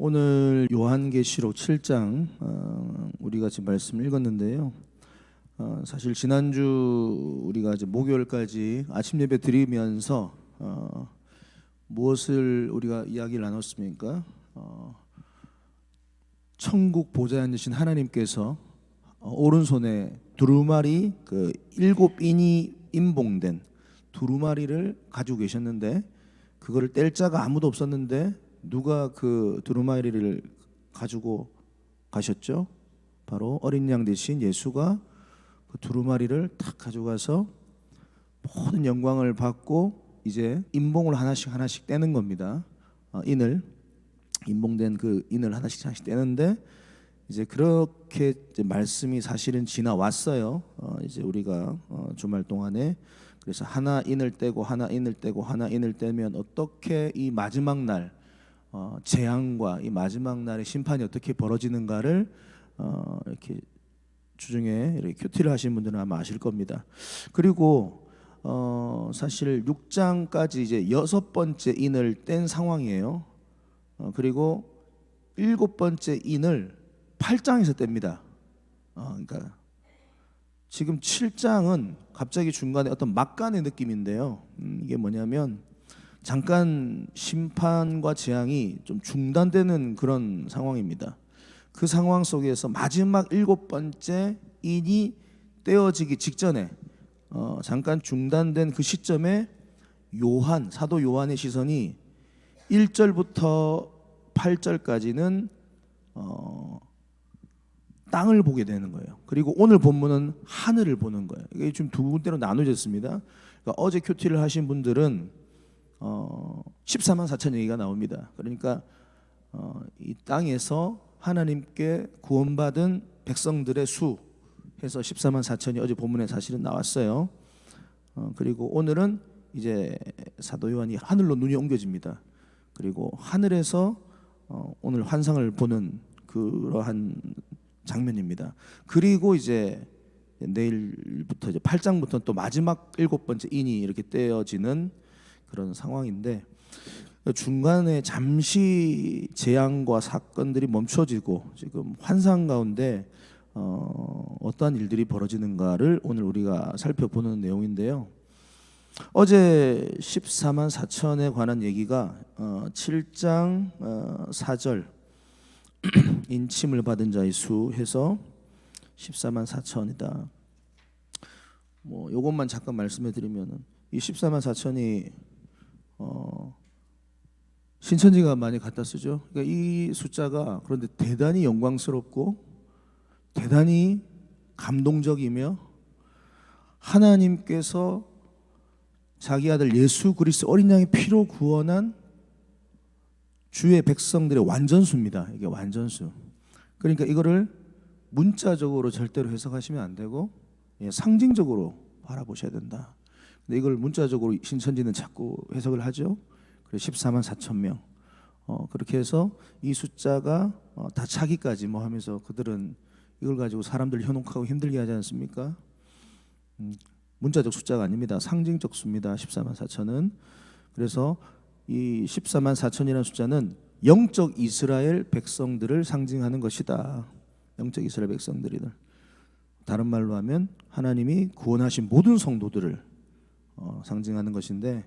오늘 요한계시록 7장 우리가 지금 말씀을 읽었는데요. 사실 지난주 우리가 이제 목요일까지 아침 예배 드리면서 무엇을 우리가 이야기를 나눴습니까? 천국 보좌에 앉으신 하나님께서 오른손에 두루마리 그 7인이 임봉된 두루마리를 가지고 계셨는데 그거를 뗄 자가 아무도 없었는데 누가 그 두루마리를 가지고 가셨죠? 바로 어린 양 대신 예수가 그 두루마리를 탁 가져가서 모든 영광을 받고 이제 인봉을 하나씩 떼는 겁니다. 인을 인봉된 그 인을 하나씩 떼는데 이제 그렇게 이제 말씀이 사실은 지나왔어요. 이제 우리가 주말 동안에 그래서 하나 인을 떼고 하나 인을 떼고 하나 인을 떼면 어떻게 이 마지막 날 재앙과 이 마지막 날의 심판이 어떻게 벌어지는가를 이렇게 주중에 이렇게 큐티를 하신 분들은 아마 아실 겁니다. 그리고 사실 6장까지 이제 6번째 인을 뗀 상황이에요. 그리고 7번째 인을 8장에서 뗍니다. 그러니까 지금 7장은 갑자기 중간에 어떤 막간의 느낌인데요. 이게 뭐냐면 잠깐 심판과 재앙이 좀 중단되는 그런 상황입니다. 그 상황 속에서 마지막 7번째 인이 떼어지기 직전에 잠깐 중단된 그 시점에 사도 요한의 시선이 1절부터 8절까지는 땅을 보게 되는 거예요. 그리고 오늘 본문은 하늘을 보는 거예요. 이게 지금 두 군데로 나눠졌습니다. 그러니까 어제 큐티를 하신 분들은 14만 4천 얘기가 나옵니다. 그러니까 이 땅에서 하나님께 구원받은 백성들의 수 해서 14만 4천이 어제 본문에 사실은 나왔어요. 그리고 오늘은 이제 사도 요한이 하늘로 눈이 옮겨집니다. 그리고 하늘에서 오늘 환상을 보는 그러한 장면입니다. 그리고 이제 내일부터 이제 8장부터 또 마지막 7번째 인이 이렇게 떼어지는 그런 상황인데 중간에 잠시 재앙과 사건들이 멈춰지고 지금 환상 가운데 어떠한 일들이 벌어지는가를 오늘 우리가 살펴보는 내용인데요. 어제 14만 4천에 관한 얘기가 7장 4절 인침을 받은 자의 수 해서 14만 4천이다. 뭐 요것만 잠깐 말씀해 드리면은 이 14만 4천이 신천지가 많이 갖다 쓰죠. 그러니까 이 숫자가 그런데 대단히 영광스럽고 대단히 감동적이며 하나님께서 자기 아들 예수 그리스도 어린 양의 피로 구원한 주의 백성들의 완전수입니다. 이게 완전수. 그러니까 이거를 문자적으로 절대로 해석하시면 안 되고 상징적으로 바라보셔야 된다. 근데 이걸 문자적으로 신천지는 자꾸 해석을 하죠. 그래서 14만 4천 명. 그렇게 해서 이 숫자가 다 차기까지 뭐 하면서 그들은 이걸 가지고 사람들 현혹하고 힘들게 하지 않습니까? 문자적 숫자가 아닙니다. 상징적 수입니다. 14만 4천은. 그래서 이 14만 4천이라는 숫자는 영적 이스라엘 백성들을 상징하는 것이다. 영적 이스라엘 백성들이들. 다른 말로 하면 하나님이 구원하신 모든 성도들을 상징하는 것인데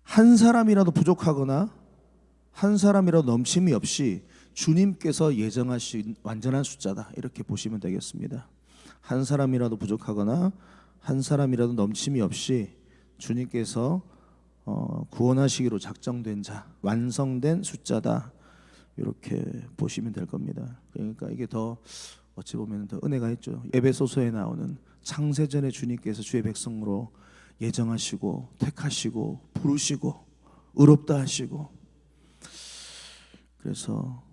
한 사람이라도 부족하거나 한 사람이라도 넘침이 없이 주님께서 예정하신 완전한 숫자다. 이렇게 보시면 되겠습니다. 한 사람이라도 부족하거나 한 사람이라도 넘침이 없이 주님께서 구원하시기로 작정된 자, 완성된 숫자다. 이렇게 보시면 될 겁니다. 그러니까 이게 더 어찌 보면 더 은혜가 있죠. 에베소서에 나오는 창세전에 주님께서 주의 백성으로 예정하시고 택하시고 부르시고 의롭다 하시고 그래서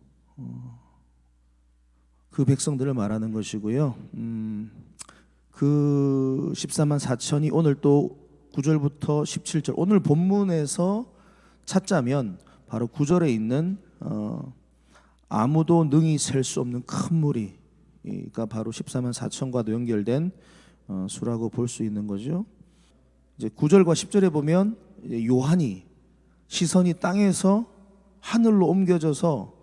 그 백성들을 말하는 것이고요. 그 14만 4천이 오늘 또 9절부터 17절 오늘 본문에서 찾자면 바로 9절에 있는 아무도 능히 셀 수 없는 큰 무리가 바로 14만 4천과도 연결된 수라고 볼 수 있는 거죠. 이제 9절과 10절에 보면 요한이 시선이 땅에서 하늘로 옮겨져서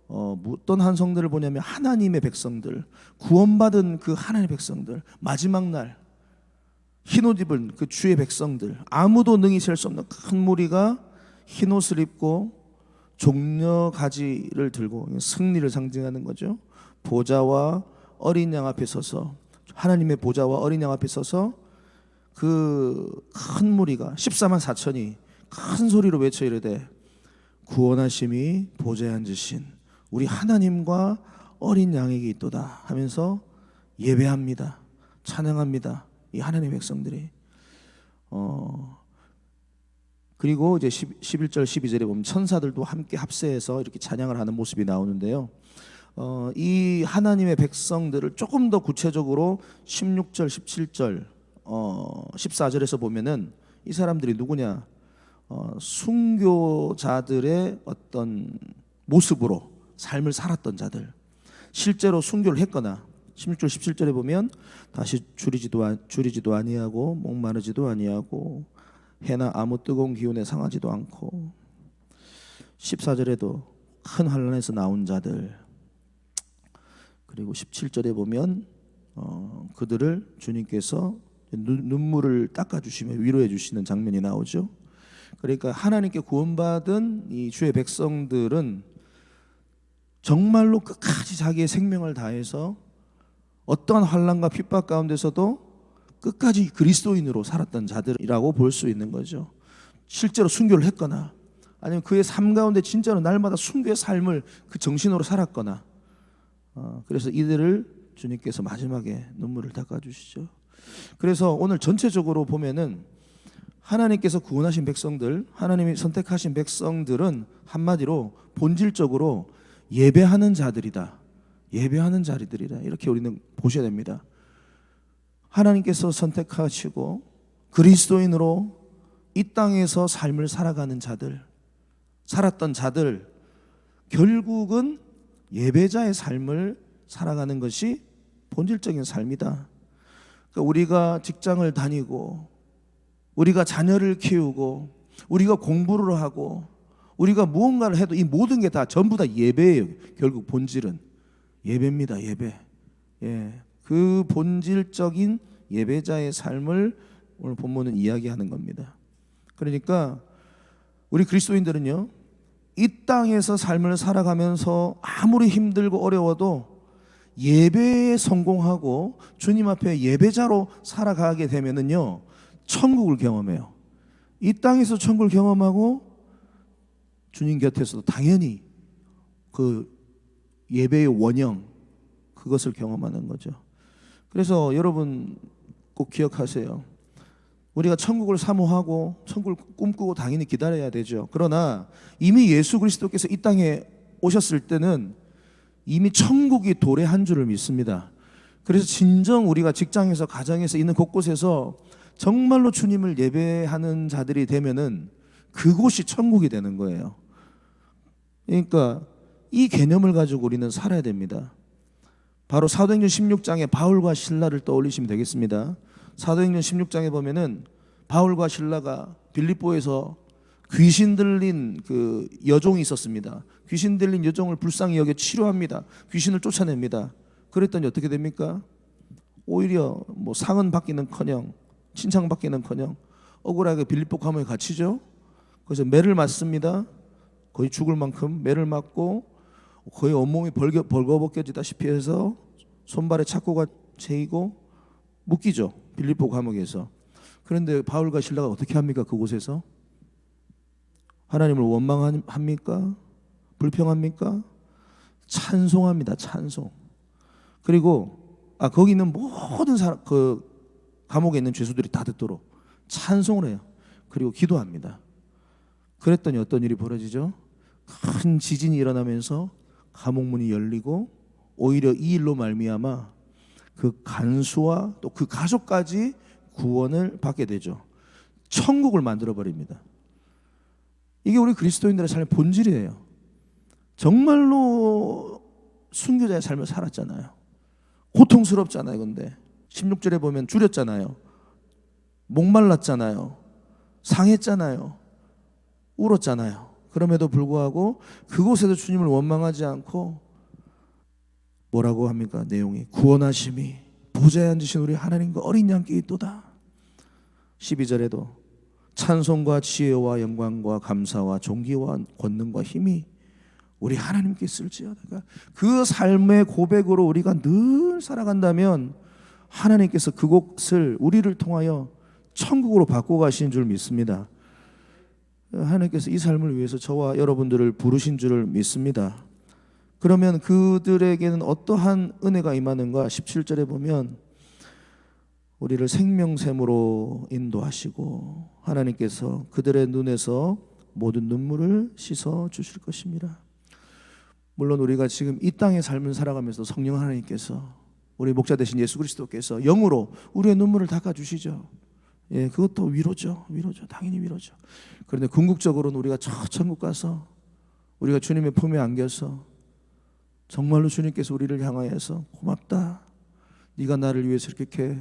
어떤 한성들을 보냐면 하나님의 백성들, 구원받은 그 하나님의 백성들, 마지막 날 흰옷 입은 그 주의 백성들, 아무도 능히 셀 수 없는 큰 무리가 흰옷을 입고 종려 가지를 들고, 승리를 상징하는 거죠. 보좌와 어린 양 앞에 서서, 하나님의 보좌와 어린 양 앞에 서서 그 큰 무리가 14만 4천이 큰 소리로 외쳐 이르되 구원하심이 보좌에 앉으신 우리 하나님과 어린 양에게 있도다 하면서 예배합니다. 찬양합니다. 이 하나님의 백성들이. 그리고 이제 11절 12절에 보면 천사들도 함께 합세해서 이렇게 찬양을 하는 모습이 나오는데요. 이 하나님의 백성들을 조금 더 구체적으로 16절 17절 14절에서 보면은 이 사람들이 누구냐, 순교자들의 어떤 모습으로 삶을 살았던 자들, 실제로 순교를 했거나 16절 17절에 보면 다시 줄이지도 아니하고 목마르지도 아니하고 해나 아무 뜨거운 기운에 상하지도 않고, 14절에도 큰 환난에서 나온 자들, 그리고 17절에 보면 그들을 주님께서 눈물을 닦아주시며 위로해 주시는 장면이 나오죠. 그러니까 하나님께 구원받은 이 주의 백성들은 정말로 끝까지 자기의 생명을 다해서 어떠한 환난과 핍박 가운데서도 끝까지 그리스도인으로 살았던 자들이라고 볼 수 있는 거죠. 실제로 순교를 했거나 아니면 그의 삶 가운데 진짜로 날마다 순교의 삶을 그 정신으로 살았거나, 그래서 이들을 주님께서 마지막에 눈물을 닦아주시죠. 그래서 오늘 전체적으로 보면은 하나님께서 구원하신 백성들, 하나님이 선택하신 백성들은 한마디로 본질적으로 예배하는 자들이다, 예배하는 자리들이다, 이렇게 우리는 보셔야 됩니다. 하나님께서 선택하시고 그리스도인으로 이 땅에서 삶을 살아가는 자들, 살았던 자들, 결국은 예배자의 삶을 살아가는 것이 본질적인 삶이다. 그러니까 우리가 직장을 다니고, 우리가 자녀를 키우고, 우리가 공부를 하고, 우리가 무언가를 해도 이 모든 게 다 전부 다 예배예요. 결국 본질은 예배입니다. 예배. 예, 그 본질적인 예배자의 삶을 오늘 본문은 이야기하는 겁니다. 그러니까 우리 그리스도인들은요, 이 땅에서 삶을 살아가면서 아무리 힘들고 어려워도 예배에 성공하고 주님 앞에 예배자로 살아가게 되면은요, 천국을 경험해요. 이 땅에서 천국을 경험하고 주님 곁에서도 당연히 그 예배의 원형, 그것을 경험하는 거죠. 그래서 여러분 꼭 기억하세요. 우리가 천국을 사모하고 천국을 꿈꾸고 당연히 기다려야 되죠. 그러나 이미 예수 그리스도께서 이 땅에 오셨을 때는 이미 천국이 도래한 줄을 믿습니다. 그래서 진정 우리가 직장에서, 가정에서 있는 곳곳에서 정말로 주님을 예배하는 자들이 되면은 그곳이 천국이 되는 거예요. 그러니까 이 개념을 가지고 우리는 살아야 됩니다. 바로 사도행전 16장에 바울과 신라를 떠올리시면 되겠습니다. 사도행전 16장에 보면은 바울과 신라가 빌립보에서 귀신 들린 그 여종이 있었습니다. 귀신 들린 여종을 불쌍히 여겨 치료합니다. 귀신을 쫓아냅니다. 그랬더니 어떻게 됩니까? 오히려 뭐 상은 받기는커녕 칭찬받기는커녕 억울하게 빌립보 감옥에 갇히죠. 그래서 매를 맞습니다. 거의 죽을 만큼 매를 맞고 거의 온몸이 벌거벗겨지다시피 해서 손발에 착고가 채이고 묶이죠. 빌립보 감옥에서. 그런데 바울과 실라가 어떻게 합니까? 그곳에서 하나님을 원망합니까? 불평합니까? 찬송합니다. 찬송. 그리고 거기 있는 모든 사람, 그 감옥에 있는 죄수들이 다 듣도록 찬송을 해요. 그리고 기도합니다. 그랬더니 어떤 일이 벌어지죠? 큰 지진이 일어나면서 감옥 문이 열리고, 오히려 이 일로 말미암아 그 간수와 또 그 가족까지 구원을 받게 되죠. 천국을 만들어 버립니다. 이게 우리 그리스도인들의 삶의 본질이에요. 정말로 순교자의 삶을 살았잖아요. 고통스럽잖아요. 근데 16절에 보면 줄였잖아요. 목말랐잖아요. 상했잖아요. 울었잖아요. 그럼에도 불구하고 그곳에도 주님을 원망하지 않고 뭐라고 합니까? 내용이 구원하심이 보좌에 앉으신 우리 하나님과 어린 양께 있도다. 12절에도 찬송과 지혜와 영광과 감사와 존귀와 권능과 힘이 우리 하나님께 있을지어다. 그 삶의 고백으로 우리가 늘 살아간다면 하나님께서 그곳을 우리를 통하여 천국으로 바꿔 가시는 줄 믿습니다. 하나님께서 이 삶을 위해서 저와 여러분들을 부르신 줄을 믿습니다. 그러면 그들에게는 어떠한 은혜가 임하는가? 17절에 보면 우리를 생명샘으로 인도하시고 하나님께서 그들의 눈에서 모든 눈물을 씻어 주실 것입니다. 물론 우리가 지금 이 땅의 삶을 살아가면서 성령 하나님께서 우리 목자 되신 예수 그리스도께서 영으로 우리의 눈물을 닦아주시죠. 예, 그것도 위로죠. 당연히 위로죠. 그런데 궁극적으로는 우리가 저 천국 가서 우리가 주님의 품에 안겨서 정말로 주님께서 우리를 향하여서 고맙다. 네가 나를 위해서 이렇게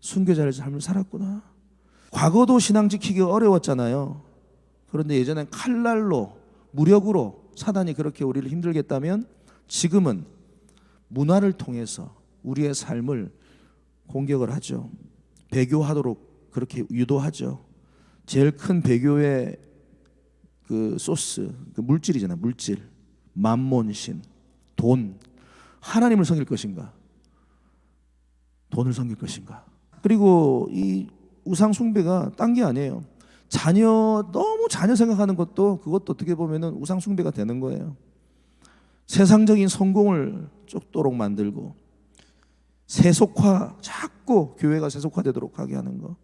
순교자의 삶을 살았구나. 과거도 신앙 지키기 어려웠잖아요. 그런데 예전엔 칼날로 무력으로 사단이 그렇게 우리를 힘들게 했다면 지금은 문화를 통해서 우리의 삶을 공격을 하죠. 배교하도록 그렇게 유도하죠. 제일 큰 배교의 그 소스, 그 물질이잖아요. 물질, 만몬신, 돈. 하나님을 섬길 것인가? 돈을 섬길 것인가? 그리고 이 우상 숭배가 딴 게 아니에요. 너무 자녀 생각하는 것도 그것도 어떻게 보면은 우상 숭배가 되는 거예요. 세상적인 성공을 쫓도록 만들고 세속화, 자꾸 교회가 세속화되도록 하게 하는 거,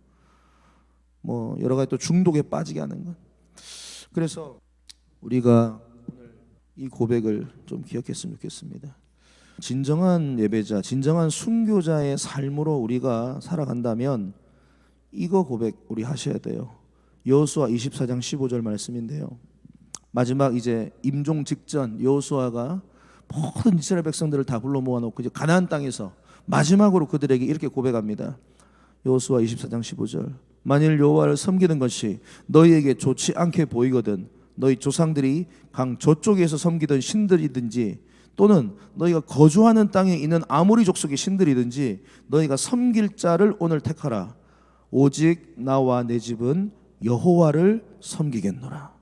뭐 여러 가지 또 중독에 빠지게 하는 것. 그래서 우리가 오늘 이 고백을 좀 기억했으면 좋겠습니다. 진정한 예배자, 진정한 순교자의 삶으로 우리가 살아간다면 이거 고백 우리 하셔야 돼요. 여호수아 24장 15절 말씀인데요. 마지막 이제 임종 직전 여호수아가 모든 이스라엘 백성들을 다 불러 모아놓고 이제 가나안 땅에서 마지막으로 그들에게 이렇게 고백합니다. 여호수아 24장 15절. 만일 여호와를 섬기는 것이 너희에게 좋지 않게 보이거든 너희 조상들이 강 저쪽에서 섬기던 신들이든지 또는 너희가 거주하는 땅에 있는 아모리 족속의 신들이든지 너희가 섬길 자를 오늘 택하라. 오직 나와 내 집은 여호와를 섬기겠노라.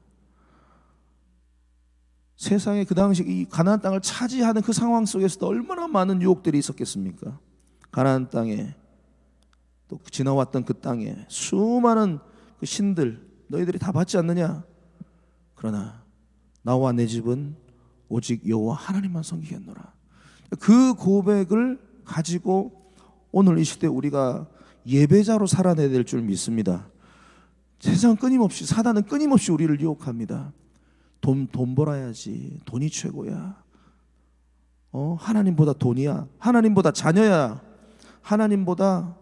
세상에 그 당시 이 가나안 땅을 차지하는 그 상황 속에서도 얼마나 많은 유혹들이 있었겠습니까? 가나안 땅에 또 지나왔던 그 땅에 수많은 그 신들 너희들이 다 받지 않느냐? 그러나 나와 내 집은 오직 여호와 하나님만 섬기겠노라. 그 고백을 가지고 오늘 이 시대 우리가 예배자로 살아내야 될 줄 믿습니다. 세상은 끊임없이, 사단은 끊임없이 우리를 유혹합니다. 돈 벌어야지. 돈이 최고야. 하나님보다 돈이야. 하나님보다 자녀야. 하나님보다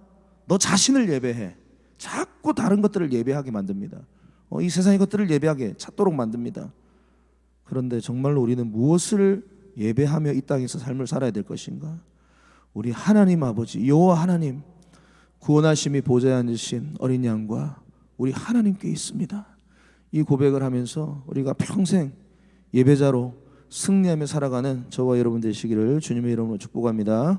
너 자신을 예배해. 자꾸 다른 것들을 예배하게 만듭니다. 이 세상의 것들을 예배하게 찾도록 만듭니다. 그런데 정말로 우리는 무엇을 예배하며 이 땅에서 삶을 살아야 될 것인가? 우리 하나님 아버지 여호와 하나님, 구원하심이 보좌에 앉으신 어린 양과 우리 하나님께 있습니다. 이 고백을 하면서 우리가 평생 예배자로 승리하며 살아가는 저와 여러분 되시기를 주님의 이름으로 축복합니다.